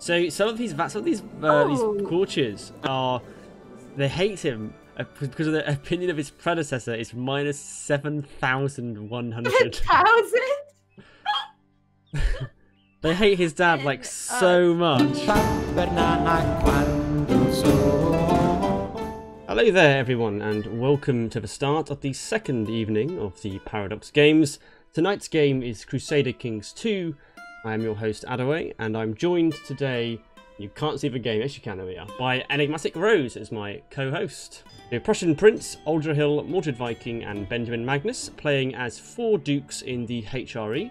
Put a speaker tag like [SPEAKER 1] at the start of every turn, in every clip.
[SPEAKER 1] So some of these courtiers they hate him because of the opinion of his predecessor is minus 7,100.
[SPEAKER 2] 1,000?
[SPEAKER 1] They hate his dad like so much. Hello there everyone, and welcome to the start of the second evening of the Paradox Games. Tonight's game is Crusader Kings 2. I am your host Adaway, and I'm joined today, you can't see the game, yes you can, there we are, by Enigmatic Rose as my co-host. The Prussian Prince, Uldrahill, Mordred Viking and Benjamin Magnus, playing as 4 dukes in the HRE.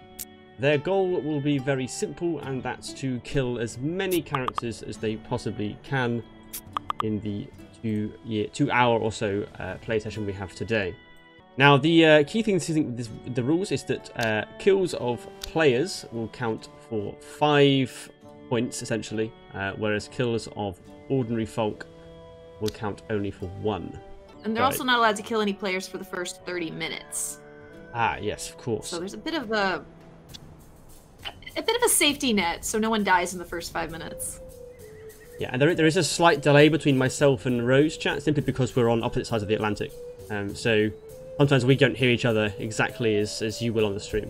[SPEAKER 1] Their goal will be very simple, and that's to kill as many characters as they possibly can in the 2 hour or so play session we have today. Now, the key thing to think with the rules is that kills of players will count for 5 points, essentially, whereas kills of ordinary folk will count only for 1.
[SPEAKER 2] And they're also not allowed to kill any players for the first 30 minutes.
[SPEAKER 1] Ah, yes, of course.
[SPEAKER 2] So there's a bit of a safety net, so no one dies in the first 5 minutes.
[SPEAKER 1] Yeah, and there is a slight delay between myself and Rose chat, simply because we're on opposite sides of the Atlantic. So sometimes we don't hear each other exactly as you will on the stream.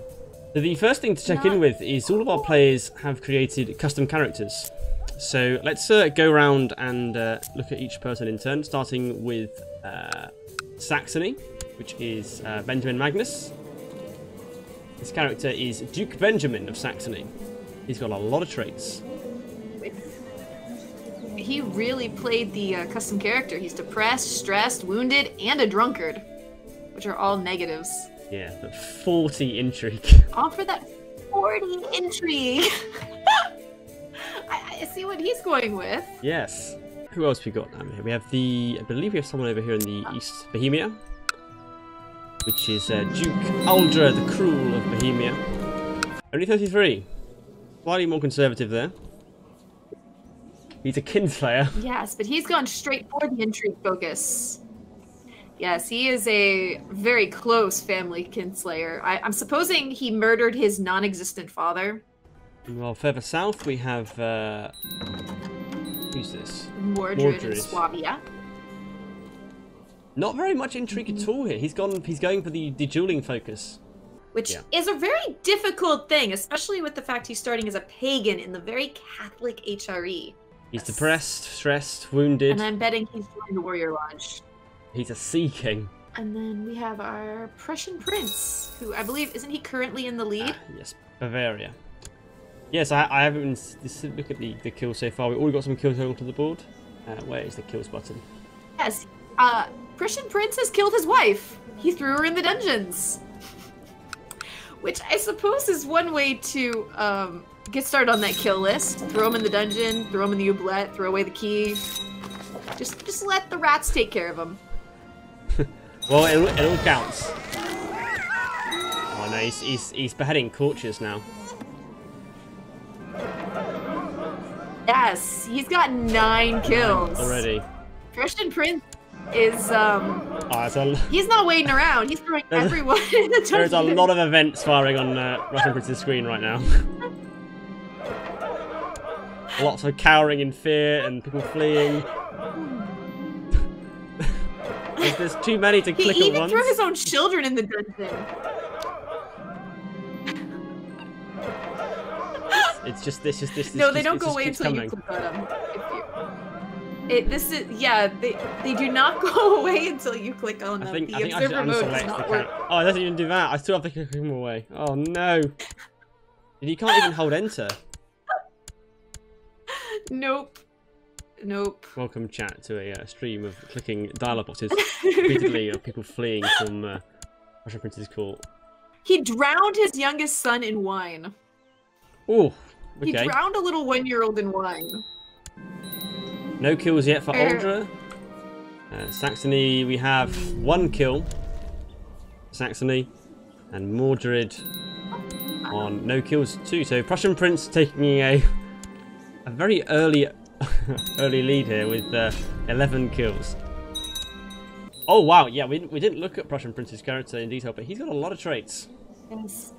[SPEAKER 1] So the first thing to check in with is all of our players have created custom characters. So let's go around and look at each person in turn, starting with Saxony, which is Benjamin Magnus. His character is Duke Benjamin of Saxony. He's got a lot of traits.
[SPEAKER 2] He really played the custom character. He's depressed, stressed, wounded, and a drunkard, which are all negatives.
[SPEAKER 1] Yeah, but 40 intrigue.
[SPEAKER 2] Offer that 40 intrigue. I see what he's going with.
[SPEAKER 1] Yes. Who else we got? We have I believe we have someone over here in the East, Bohemia, which is Duke Uldra the Cruel of Bohemia. Only 33. Slightly more conservative there. He's a kinslayer.
[SPEAKER 2] Yes, but he's gone straight for the intrigue focus. Yes, he is a very close family kinslayer. I'm supposing he murdered his non-existent father.
[SPEAKER 1] Well, further south we have who's this?
[SPEAKER 2] Mordred and Swabia.
[SPEAKER 1] Not very much intrigue at all here. He's going for the dueling focus.
[SPEAKER 2] Which is a very difficult thing, especially with the fact he's starting as a pagan in the very Catholic HRE.
[SPEAKER 1] He's depressed, stressed, wounded.
[SPEAKER 2] And I'm betting he's joined the Warrior Lodge.
[SPEAKER 1] He's a Sea King.
[SPEAKER 2] And then we have our Prussian Prince, who I believe, isn't he currently in the lead?
[SPEAKER 1] Yes, Bavaria. Yes, I haven't look at the kills so far. We've already got some kills onto the board. Where is the kills button?
[SPEAKER 2] Yes, Prussian Prince has killed his wife. He threw her in the dungeons. Which I suppose is one way to get started on that kill list. Throw him in the dungeon, throw him in the oubliette, throw away the key. Just let the rats take care of him.
[SPEAKER 1] Well, it all counts. Oh no, he's beheading courtiers now.
[SPEAKER 2] Yes, he's got 9 kills
[SPEAKER 1] Already.
[SPEAKER 2] Prussian Prince is he's not waiting around. He's throwing everyone in the dungeon.
[SPEAKER 1] There's a lot of events firing on Russian Prince's screen right now. Lots of cowering in fear and people fleeing. There's too many to click at once.
[SPEAKER 2] He even threw his own children in the dungeon.
[SPEAKER 1] It's just this.
[SPEAKER 2] No, they don't go away until you click on them. They do not go away until you click on them.
[SPEAKER 1] I think
[SPEAKER 2] observer mode does not work.
[SPEAKER 1] Oh, it doesn't even do that. I still have to click him away. Oh no. You can't even hold enter.
[SPEAKER 2] Nope.
[SPEAKER 1] Welcome, chat, to a stream of clicking dialogue boxes repeatedly of people fleeing from Russian Prince's court.
[SPEAKER 2] He drowned his youngest son in wine.
[SPEAKER 1] Oh, okay.
[SPEAKER 2] He drowned a little 1-year-old in wine.
[SPEAKER 1] No kills yet for Uldra. Saxony, we have 1 kill. Saxony. And Mordred on no kills too. So Prussian Prince taking a very early lead here with 11 kills. Oh wow, yeah, we didn't look at Prussian Prince's character in detail, but he's got a lot of traits.
[SPEAKER 2] Yes.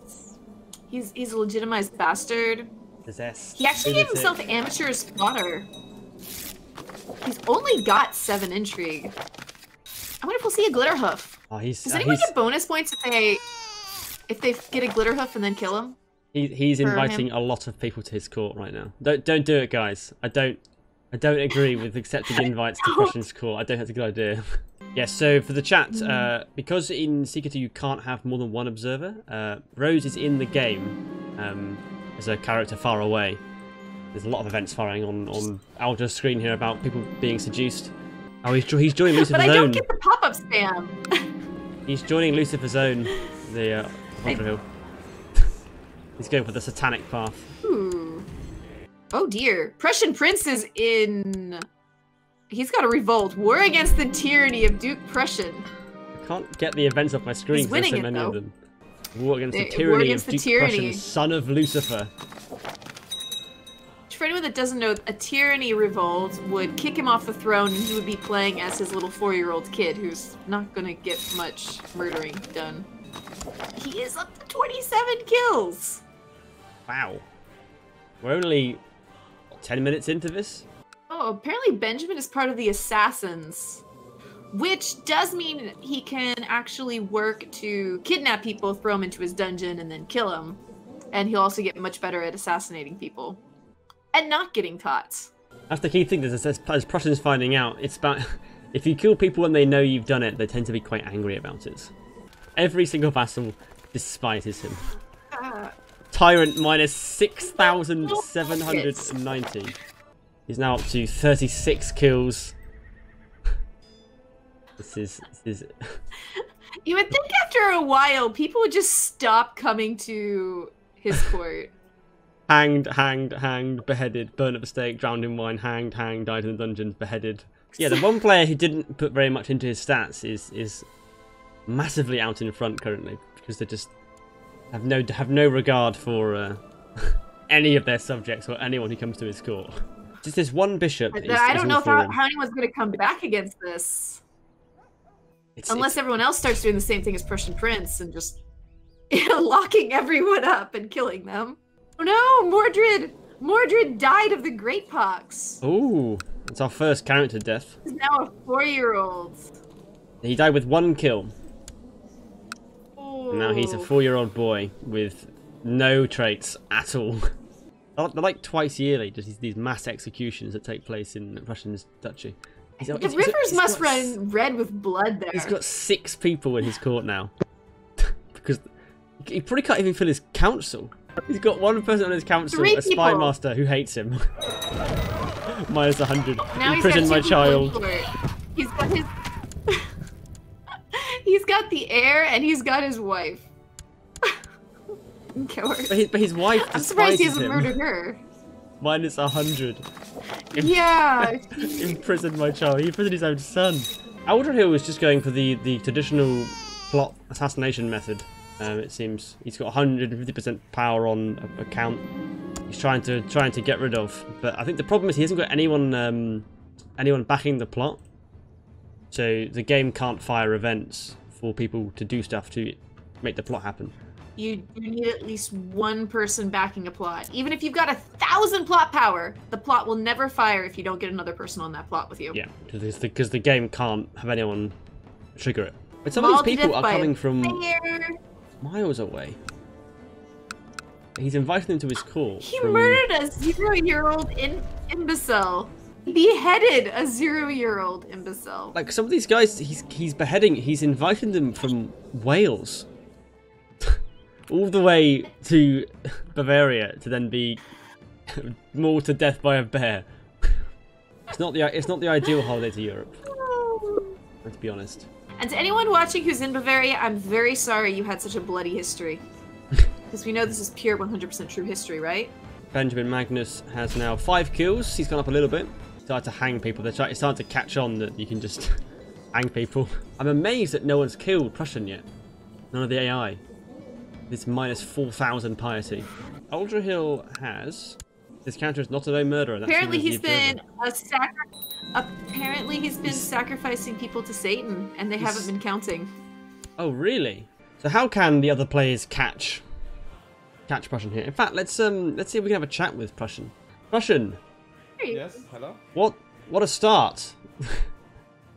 [SPEAKER 2] He's a legitimized bastard.
[SPEAKER 1] Possessed.
[SPEAKER 2] He actually gave
[SPEAKER 1] lunatic.
[SPEAKER 2] himself amateur spotter. He's only got 7 intrigue. I wonder if we'll see a glitter hoof.
[SPEAKER 1] Oh, he's,
[SPEAKER 2] Does anyone get bonus points if they get a glitter hoof and then kill him?
[SPEAKER 1] He's inviting a lot of people to his court right now. Don't do it, guys. I don't agree with accepting invites to Prussian's court. I don't think it's a good idea. Yeah, so for the chat, because in CK2 you can't have more than one observer, Rose is in the game as a character far away. There's a lot of events firing on Aldra's screen here about people being seduced. Oh, he's joining Lucifer's Zone.
[SPEAKER 2] But I don't get the pop-up spam.
[SPEAKER 1] He's joining Lucifer's Zone, the Hill. He's going for the satanic path.
[SPEAKER 2] Ooh. Oh dear. Prussian Prince is in... He's got a revolt. War against the tyranny of Duke Prussian.
[SPEAKER 1] I can't get the events off my screen because there's so many of them. War against the tyranny of Duke Prussian, son of Lucifer.
[SPEAKER 2] For anyone that doesn't know, a tyranny revolt would kick him off the throne and he would be playing as his little 4-year-old kid who's not gonna get much murdering done. He is up to 27 kills!
[SPEAKER 1] Wow. We're only 10 minutes into this?
[SPEAKER 2] Oh, apparently Benjamin is part of the assassins. Which does mean he can actually work to kidnap people, throw them into his dungeon, and then kill them. And he'll also get much better at assassinating people. And not getting caught.
[SPEAKER 1] That's the key thing, as Prussians finding out, it's about... If you kill people when they know you've done it, they tend to be quite angry about it. Every single vassal despises him. Tyrant minus 6,790. He's now up to 36 kills. This is...
[SPEAKER 2] You would think after a while, people would just stop coming to his court.
[SPEAKER 1] Hanged, beheaded, burned at the stake, drowned in wine, hanged, died in the dungeon, beheaded. Yeah, the one player who didn't put very much into his stats is massively out in front currently because they just have no regard for any of their subjects or anyone who comes to his court. Just this one bishop.
[SPEAKER 2] I don't know how anyone's going to come back against this. Unless everyone else starts doing the same thing as Prussian Prince and just locking everyone up and killing them. Oh no, Mordred! Mordred died of the Great Pox.
[SPEAKER 1] Ooh, it's our first character death.
[SPEAKER 2] He's now a 4-year-old.
[SPEAKER 1] He died with 1 kill.
[SPEAKER 2] Oh.
[SPEAKER 1] And now he's a 4-year-old boy with no traits at all. They're like twice yearly, just these mass executions that take place in Prussian's duchy.
[SPEAKER 2] The rivers must run red with blood there.
[SPEAKER 1] He's got 6 people in his court now. Because he probably can't even fill his council. He's got 1 person on his council, a spy master who hates him. Minus 100.
[SPEAKER 2] Now
[SPEAKER 1] Imprison my child.
[SPEAKER 2] He's got his... He's got the heir and he's got his wife.
[SPEAKER 1] But his wife despises him.
[SPEAKER 2] I'm surprised he hasn't murdered her.
[SPEAKER 1] Minus 100.
[SPEAKER 2] Yeah.
[SPEAKER 1] Imprisoned my child. He imprisoned his own son. Aldrahill was just going for the traditional plot assassination method. It seems he's got 150% power on a count. He's trying to get rid of, but I think the problem is he hasn't got anyone backing the plot. So the game can't fire events for people to do stuff to make the plot happen.
[SPEAKER 2] You need at least 1 person backing a plot. Even if you've got 1,000 plot power, the plot will never fire if you don't get another person on that plot with you.
[SPEAKER 1] Yeah, because the game can't have anyone trigger it. But some of these people are coming from miles away. He's inviting them to his court.
[SPEAKER 2] He murdered a 0-year-old imbecile. He beheaded a 0-year-old imbecile.
[SPEAKER 1] Like some of these guys, he's beheading. He's inviting them from Wales, all the way to Bavaria to then be mauled to death by a bear. It's not the ideal holiday to Europe. To be honest.
[SPEAKER 2] And to anyone watching who's in Bavaria, I'm very sorry you had such a bloody history. Because we know this is pure 100% true history, right?
[SPEAKER 1] Benjamin Magnus has now 5 kills. He's gone up a little bit. Started to hang people. It's starting to catch on that you can just hang people. I'm amazed that no one's killed Prussian yet. None of the AI. This minus 4,000 piety. Aldrahill has... His character is not a lone murderer.
[SPEAKER 2] Apparently he's been sacrificing people to Satan, and they haven't been counting.
[SPEAKER 1] Oh, really? So how can the other players catch catch Prussian here. In fact, let's see if we can have a chat with Prussian. Prussian.
[SPEAKER 3] Yes, hello?
[SPEAKER 1] What a start.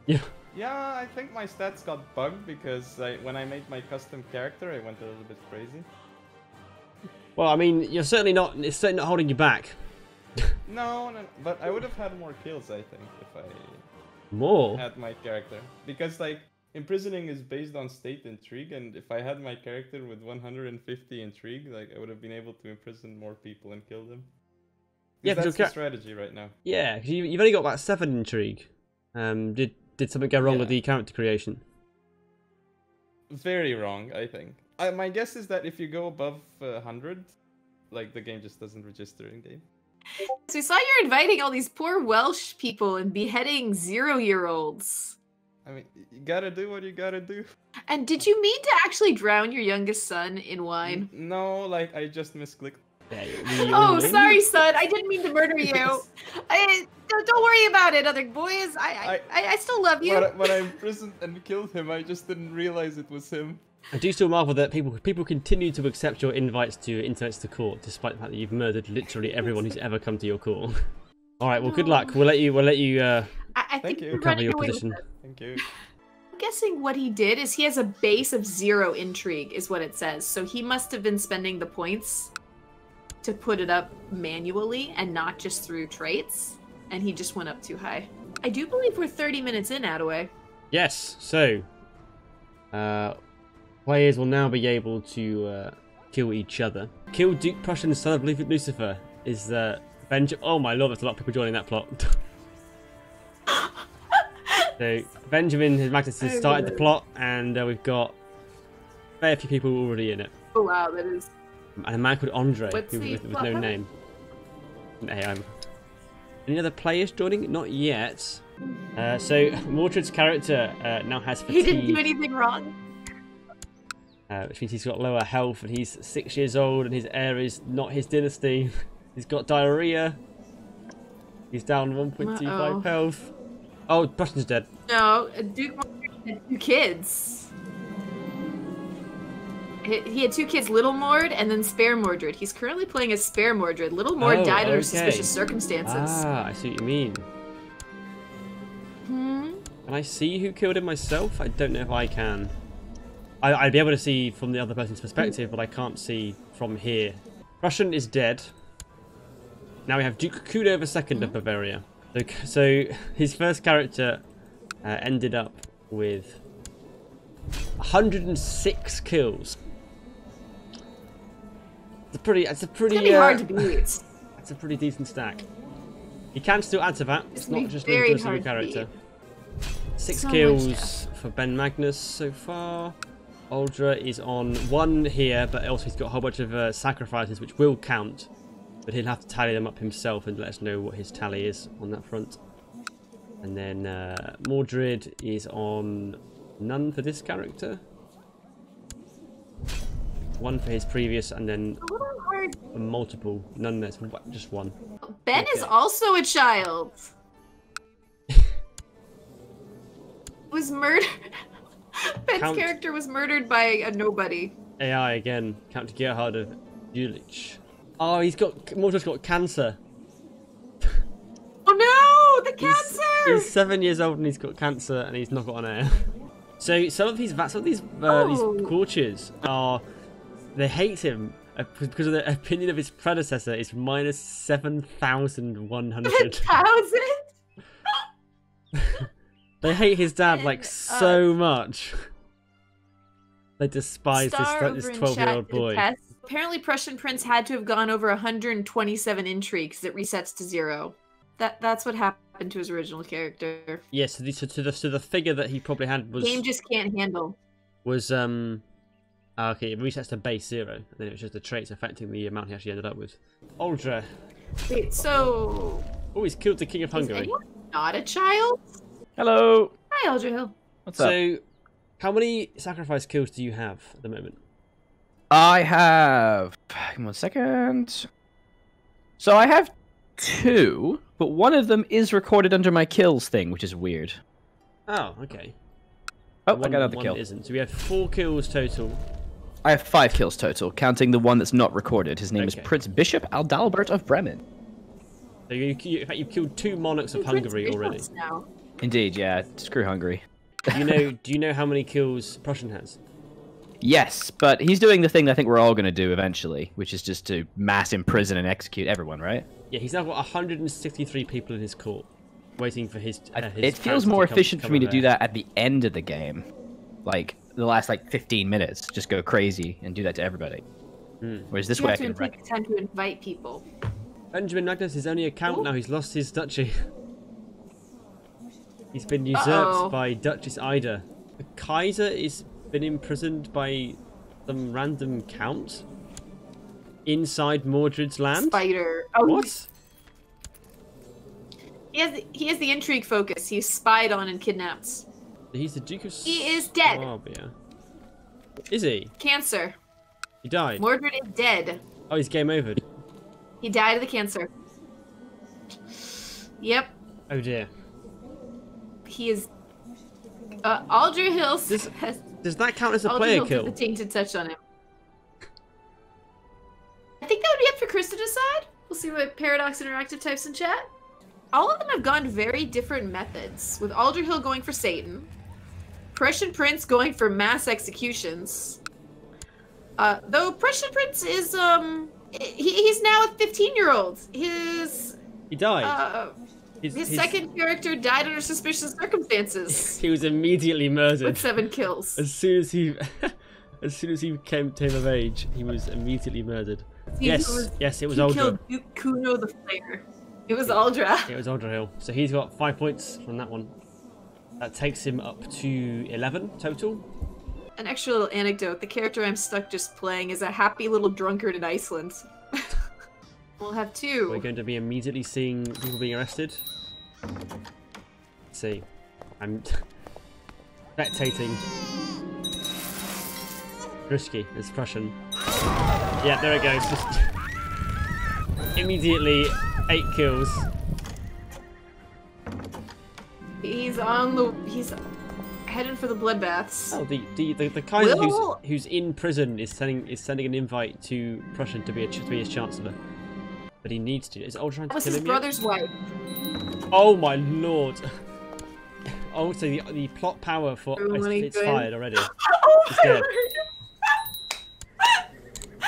[SPEAKER 1] Yeah.
[SPEAKER 3] Yeah, I think my stats got bugged because when I made my custom character, I went a little bit crazy.
[SPEAKER 1] Well, I mean, it's certainly not holding you back.
[SPEAKER 3] No, but I would have had more kills, I think, if I
[SPEAKER 1] More?
[SPEAKER 3] had my character. Because, like, imprisoning is based on state intrigue, and if I had my character with 150 intrigue, like, I would have been able to imprison more people and kill them.
[SPEAKER 1] Yeah,
[SPEAKER 3] that's the strategy right now.
[SPEAKER 1] Yeah, because you've only got about 7 intrigue. Did something go wrong with the character creation?
[SPEAKER 3] Very wrong, I think. My guess is that if you go above 100, like, the game just doesn't register in game.
[SPEAKER 2] So we saw you're inviting all these poor Welsh people and beheading 0-year-olds.
[SPEAKER 3] I mean, you gotta do what you gotta do.
[SPEAKER 2] And did you mean to actually drown your youngest son in wine?
[SPEAKER 3] No, like, I just misclicked.
[SPEAKER 2] Oh, sorry, son. I didn't mean to murder you. Don't worry about it, other boys. I still love you.
[SPEAKER 3] When I imprisoned and killed him, I just didn't realize it was him.
[SPEAKER 1] I do still marvel that people continue to accept your invites to intimates to court, despite the fact that you've murdered literally everyone who's ever come to your court. All right, well, good luck. We'll let you.
[SPEAKER 2] I think
[SPEAKER 1] recover your position.
[SPEAKER 3] Thank you.
[SPEAKER 2] I'm guessing what he did is he has a base of 0 intrigue, is what it says. So he must have been spending the points to put it up manually and not just through traits, and he just went up too high. I do believe we're 30 minutes in, Adaway.
[SPEAKER 1] Yes, so players will now be able to kill each other. Kill Duke Prussian, son of Lucifer, is oh my lord, there's a lot of people joining that plot. So Benjamin, his Magnus, has started the plot, and we've got a fair few people already in it.
[SPEAKER 2] Oh wow, that is...
[SPEAKER 1] And a man called Andre, with no name. Any other players joining? Not yet. So Mordred's character now has fatigue.
[SPEAKER 2] He didn't do anything wrong.
[SPEAKER 1] Which means he's got lower health, and he's 6 years old, and his heir is not his dynasty. He's got diarrhea. He's down 1.25 health. Oh, Prussian's dead.
[SPEAKER 2] No, Duke had 2 kids. He had 2 kids, Little Mord and then Spare Mordred. He's currently playing as Spare Mordred. Little Mord died under suspicious circumstances.
[SPEAKER 1] Ah, I see what you mean. Can I see who killed him myself? I don't know if I can. I'd be able to see from the other person's perspective, but I can't see from here. Prussian is dead. Now we have Duke Kudo II of Bavaria. So his first character ended up with 106 kills. It's a pretty
[SPEAKER 2] gonna be hard to beat.
[SPEAKER 1] It's a pretty decent stack. You can still add to that. It's not just limited to a single character. 6 kills for Ben Magnus so far. Uldra is on 1 here, but also he's got a whole bunch of sacrifices which will count. But he'll have to tally them up himself and let us know what his tally is on that front. And then Mordred is on none for this character. 1 for his previous, and then multiple. None there, just 1.
[SPEAKER 2] Ben is also a child. Was murdered. Ben's character was murdered by a nobody.
[SPEAKER 1] AI again. Count Gerhard of Jülich. Oh, Mordred's got cancer.
[SPEAKER 2] Oh no, the cancer!
[SPEAKER 1] He's 7 years old and he's got cancer, and he's not got an heir. So some of these courtiers they hate him because of the opinion of his predecessor is minus 7,100.
[SPEAKER 2] 7,000?
[SPEAKER 1] They hate his dad like so much. They despise this 12-year-old boy.
[SPEAKER 2] Apparently Prussian Prince had to have gone over 127 intrigue because it resets to 0. That's what happened to his original character.
[SPEAKER 1] Yes, yeah, so the figure that he probably had was...
[SPEAKER 2] Game just can't handle.
[SPEAKER 1] Was, okay, it resets to base 0. And then it was just the traits affecting the amount he actually ended up with. Uldra.
[SPEAKER 2] Wait, so...
[SPEAKER 1] Oh, he's killed the King of Hungary.
[SPEAKER 2] Is anyone not a child?
[SPEAKER 4] Hello.
[SPEAKER 2] Hi, Uldra Hill.
[SPEAKER 4] What's up?
[SPEAKER 1] So, how many sacrifice kills do you have at the moment?
[SPEAKER 4] I have... Give me 1 second. So I have 2, but one of them is recorded under my kills thing, which is weird.
[SPEAKER 1] Oh, okay.
[SPEAKER 4] Oh, I got another kill.
[SPEAKER 1] Isn't. So we have 4 kills total.
[SPEAKER 4] I have 5 kills total, counting the one that's not recorded. His name is Prince Bishop Adalbert of Bremen.
[SPEAKER 1] So you've killed 2 monarchs of Hungary already.
[SPEAKER 2] Now.
[SPEAKER 4] Indeed, yeah. Screw Hungary.
[SPEAKER 1] Do you know how many kills Prussian has?
[SPEAKER 4] Yes, but he's doing the thing I think we're all going to do eventually, which is just to mass imprison and execute everyone, right?
[SPEAKER 1] Yeah, he's now got 163 people in his court, waiting for his
[SPEAKER 4] it feels more efficient for me to do that at the end of the game. Like, the last, 15 minutes. Just go crazy and do that to everybody. Whereas this way I can...
[SPEAKER 2] take the time to invite people.
[SPEAKER 1] Benjamin Magnus is only a count now. He's lost his duchy. He's been usurped by Duchess Ida. The Kaiser is been imprisoned by some random count inside Mordred's land.
[SPEAKER 2] Spider.
[SPEAKER 1] Oh, what?
[SPEAKER 2] He has the intrigue focus. He's spied on and kidnapped.
[SPEAKER 1] He's the Duke of
[SPEAKER 2] He is dead.
[SPEAKER 1] Swabia. Is he?
[SPEAKER 2] Cancer.
[SPEAKER 1] He died.
[SPEAKER 2] Mordred is dead.
[SPEAKER 1] Oh, he's game over.
[SPEAKER 2] He died of the cancer. Yep.
[SPEAKER 1] Oh dear.
[SPEAKER 2] He is. Aldra Hill
[SPEAKER 1] Does that count as a player kill?
[SPEAKER 2] The tainted touch on him. I think that would be up for Chris to decide. We'll see what Paradox Interactive types in chat. All of them have gone very different methods, with Aldra Hill going for Satan, Prussian Prince going for mass executions. Though Prussian Prince is he's now a 15-year-old.
[SPEAKER 1] He died.
[SPEAKER 2] His second character died under suspicious circumstances.
[SPEAKER 1] He was immediately murdered.
[SPEAKER 2] With 7 kills.
[SPEAKER 1] As soon as he came of age, he was immediately murdered. Yes, it was Aldra.
[SPEAKER 2] He killed Duke Kuno the Flayer. It was Aldra.
[SPEAKER 1] It was Aldra Hill. So he's got 5 points from that one. That takes him up to 11 total.
[SPEAKER 2] An extra little anecdote. The character I'm stuck just playing is a happy little drunkard in Iceland. We'll have 2.
[SPEAKER 1] We're going to be immediately seeing people being arrested. Let's see. I'm spectating. Risky. It's Prussian. Yeah, there it goes. Just immediately 8 kills.
[SPEAKER 2] He's heading for the bloodbaths.
[SPEAKER 1] Oh, the Kaiser who's in prison is sending an invite to Prussian to be his chancellor. But he needs to. Is Aldra trying to kill him?
[SPEAKER 2] That was his brother's wife.
[SPEAKER 1] Oh my lord! Oh, so the plot power for it's fired already. He's dead.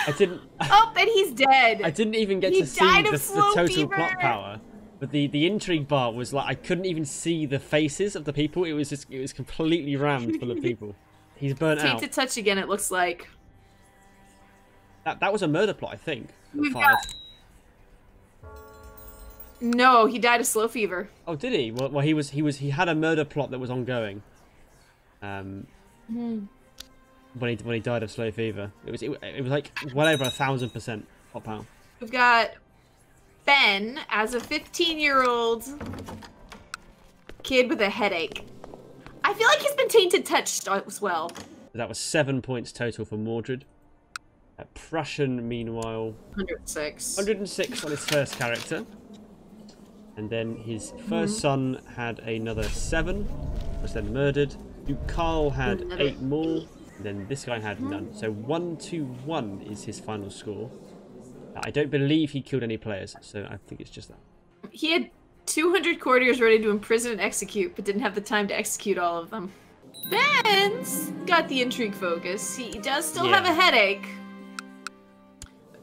[SPEAKER 1] I didn't.
[SPEAKER 2] Oh, and he's dead.
[SPEAKER 1] I didn't even get to see the total plot power. But the intrigue bar was like I couldn't even see the faces of the people. It was completely rammed full of people. He's burnt out.
[SPEAKER 2] Tainted touch again. It looks like.
[SPEAKER 1] That was a murder plot, I think.
[SPEAKER 2] No, he died of slow fever.
[SPEAKER 1] Oh, did he? Well, he had a murder plot that was ongoing. When he died of slow fever, it was like well over 1,000% pop power.
[SPEAKER 2] We've got Ben as a 15-year-old kid with a headache. I feel like he's been tainted touched as well.
[SPEAKER 1] That was 7 points total for Mordred. Prussian, meanwhile,
[SPEAKER 2] 106.
[SPEAKER 1] 106 on his first character. And then his first son had another 7, was then murdered. Duke Karl had 8 more, and then this guy had none. So 1-1 is his final score. I don't believe he killed any players, so I think it's just that.
[SPEAKER 2] He had 200 courtiers ready to imprison and execute, but didn't have the time to execute all of them. Ben's got the intrigue focus. He does still have a headache.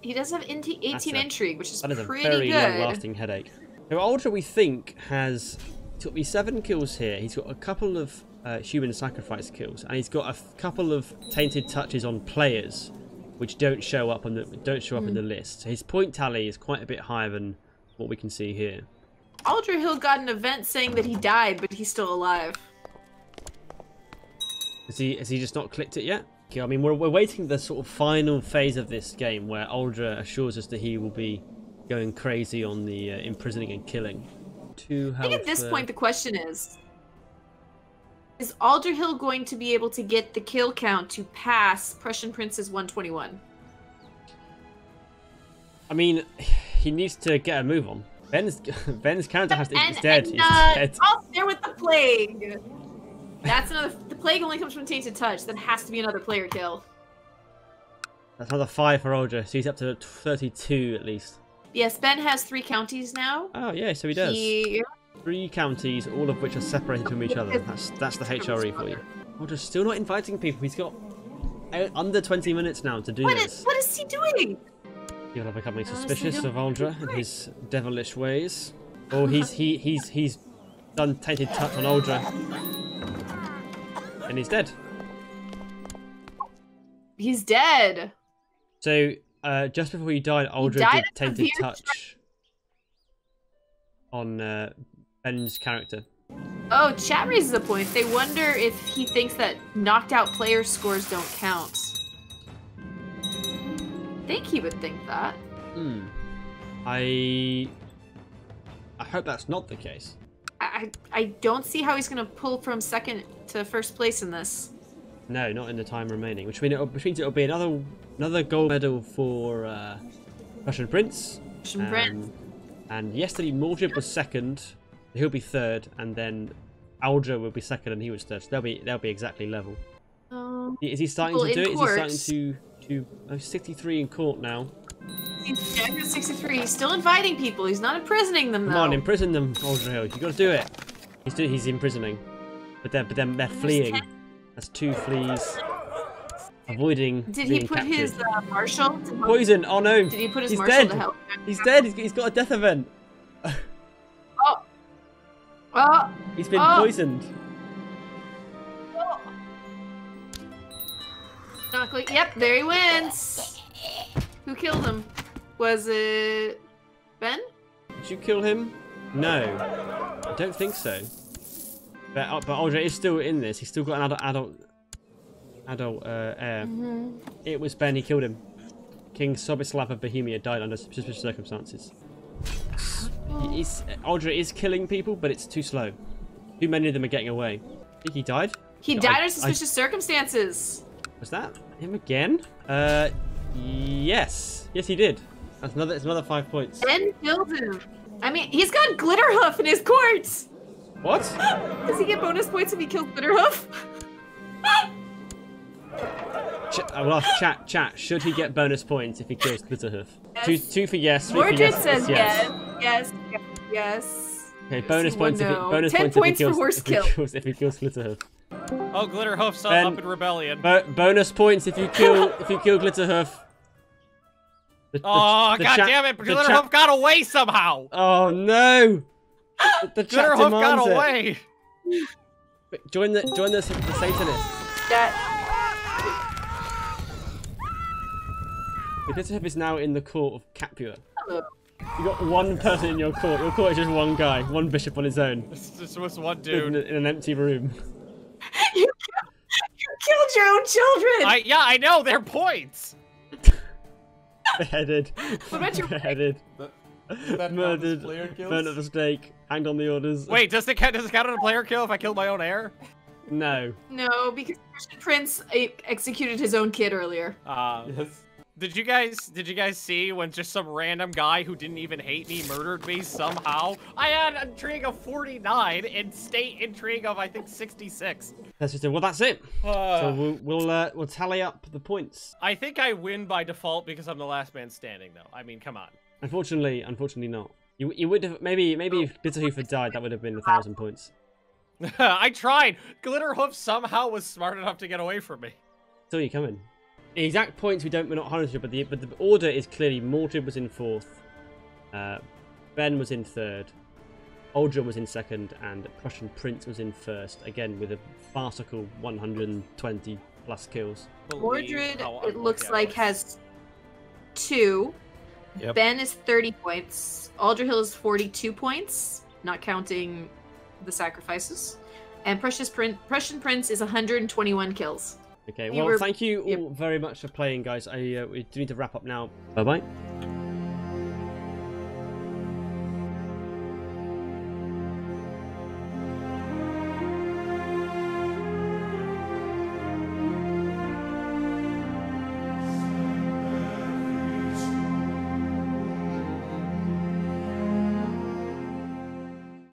[SPEAKER 2] He does have 18 intrigue, which is pretty good. That is a very
[SPEAKER 1] long-lasting headache. So Aldra, we think, has took me 7 kills here. He's got a couple of human sacrifice kills, and he's got a couple of tainted touches on players, which don't show up in the list. So his point tally is quite a bit higher than what we can see here.
[SPEAKER 2] Aldra Hill got an event saying that he died, but he's still alive.
[SPEAKER 1] Has he just not clicked it yet? Okay, I mean, we're waiting the sort of final phase of this game where Aldra assures us that he will be going crazy on the imprisoning and killing. I think
[SPEAKER 2] at this point the question is Aldra Hill going to be able to get the kill count to pass Prussian Prince's 121?
[SPEAKER 1] I mean, he needs to get a move on. Ben's character is dead. He's dead.
[SPEAKER 2] Oh, there with the plague. That's another. The plague only comes from tainted touch. That has to be another player kill.
[SPEAKER 1] That's another 5 for Aldra, so he's up to 32 at least.
[SPEAKER 2] Yes, Ben has 3 counties now.
[SPEAKER 1] Oh yeah, so he does. 3 counties, all of which are separated from each other. That's the HRE for you. Aldra's still not inviting people. He's got under 20 minutes now to do this.
[SPEAKER 2] What is he doing?
[SPEAKER 1] People are becoming suspicious of Aldra and his devilish ways. Or he's done tainted touch on Aldra. And he's dead.
[SPEAKER 2] He's dead.
[SPEAKER 1] So, just before he died, Aldra did tainted touch on Ben's character.
[SPEAKER 2] Oh, chat raises a point. They wonder if he thinks that knocked out player scores don't count. I think he would think that.
[SPEAKER 1] I hope that's not the case.
[SPEAKER 2] I don't see how he's going to pull from second to first place in this.
[SPEAKER 1] No, not in the time remaining. Which means it'll be another gold medal for Russian Prince. And yesterday Mordred was second. He'll be third, and then Aldra will be second, and he was third. So they'll be exactly level. Is he starting to do it? Is he starting to 63 in court now?
[SPEAKER 2] He's 63. He's still inviting people. He's not imprisoning them, though.
[SPEAKER 1] Come on, imprison them, Aldra Hill. You got to do it. He's imprisoning, but they're fleeing. That's 2 fleas. Avoiding.
[SPEAKER 2] Did he put
[SPEAKER 1] captured.
[SPEAKER 2] his marshal to help?
[SPEAKER 1] Poison? Oh no!
[SPEAKER 2] Did he put his
[SPEAKER 1] He's
[SPEAKER 2] marshal
[SPEAKER 1] dead.
[SPEAKER 2] to help?
[SPEAKER 1] He's dead. He's got a death event. He's been poisoned.
[SPEAKER 2] Yep, there he wins. Who killed him? Was it Ben?
[SPEAKER 1] Did you kill him? No, I don't think so. But Aldra is still in this. He's still got an adult heir. It was Ben. He killed him. King Sobislav of Bohemia died under suspicious circumstances. Aldra is killing people, but it's too slow. Too many of them are getting away. I think he died.
[SPEAKER 2] He died under suspicious circumstances.
[SPEAKER 1] Was that him again? Yes. Yes, he did. It's another 5 points.
[SPEAKER 2] Ben killed him. I mean, he's got Glitterhoof in his courts.
[SPEAKER 1] What?
[SPEAKER 2] Does he get bonus points if he kills Glitterhoof?
[SPEAKER 1] I will ask chat. Should he get bonus points if he kills Glitterhoof?
[SPEAKER 2] Yes.
[SPEAKER 1] Two for yes. 3
[SPEAKER 2] Mordred
[SPEAKER 1] for yes.
[SPEAKER 2] says
[SPEAKER 1] yes.
[SPEAKER 2] Yes.
[SPEAKER 1] Okay, bonus points.
[SPEAKER 2] No.
[SPEAKER 1] Bonus
[SPEAKER 2] 10 points for horse kill.
[SPEAKER 1] If he kills Glitterhoof.
[SPEAKER 5] Oh, Glitterhoof's up in rebellion.
[SPEAKER 1] Bonus points if you kill Glitterhoof.
[SPEAKER 5] God damn it! Glitterhoof got away somehow.
[SPEAKER 1] Oh no! The chat
[SPEAKER 5] Glitterhoof
[SPEAKER 1] demands
[SPEAKER 5] got away.
[SPEAKER 1] Join the Satanists. Glitterhoof is now in the court of Capua.
[SPEAKER 2] Hello.
[SPEAKER 1] You got one person in your court. Your court is just one guy, one bishop on his own.
[SPEAKER 5] This was one dude
[SPEAKER 1] in an empty room.
[SPEAKER 2] You killed your own children.
[SPEAKER 5] I know. They're points.
[SPEAKER 1] Beheaded.
[SPEAKER 2] What about your
[SPEAKER 1] beheaded? Murdered. Burned at the stake. Hanged on the orders.
[SPEAKER 5] Wait, does it count as a player kill if I killed my own heir?
[SPEAKER 1] No.
[SPEAKER 2] No, because Prince executed his own kid earlier.
[SPEAKER 3] Yes.
[SPEAKER 5] Did you guys see when just some random guy who didn't even hate me murdered me somehow? I had intrigue of 49 and state intrigue of I think 66.
[SPEAKER 1] Well, that's it. So we'll tally up the points.
[SPEAKER 5] I think I win by default because I'm the last man standing, though. I mean, come on.
[SPEAKER 1] Unfortunately not. You would have maybe if Glitterhoof had died, that would have been 1,000 points.
[SPEAKER 5] I tried. Glitterhoof somehow was smart enough to get away from me.
[SPEAKER 1] Still, you coming? The exact points we're not 100%, but the order is clearly Mordred was in 4th, Ben was in 3rd, Aldra was in 2nd, and Prussian Prince was in 1st. Again with a farcical 120 plus kills.
[SPEAKER 2] Mordred, it looks like, has 2.
[SPEAKER 4] Yep.
[SPEAKER 2] Ben is 30 points. Aldra Hill is 42 points, not counting the sacrifices. And Prussian Prince is 121 kills.
[SPEAKER 1] Okay, well, thank you all very much for playing, guys. We do need to wrap up now. Bye-bye.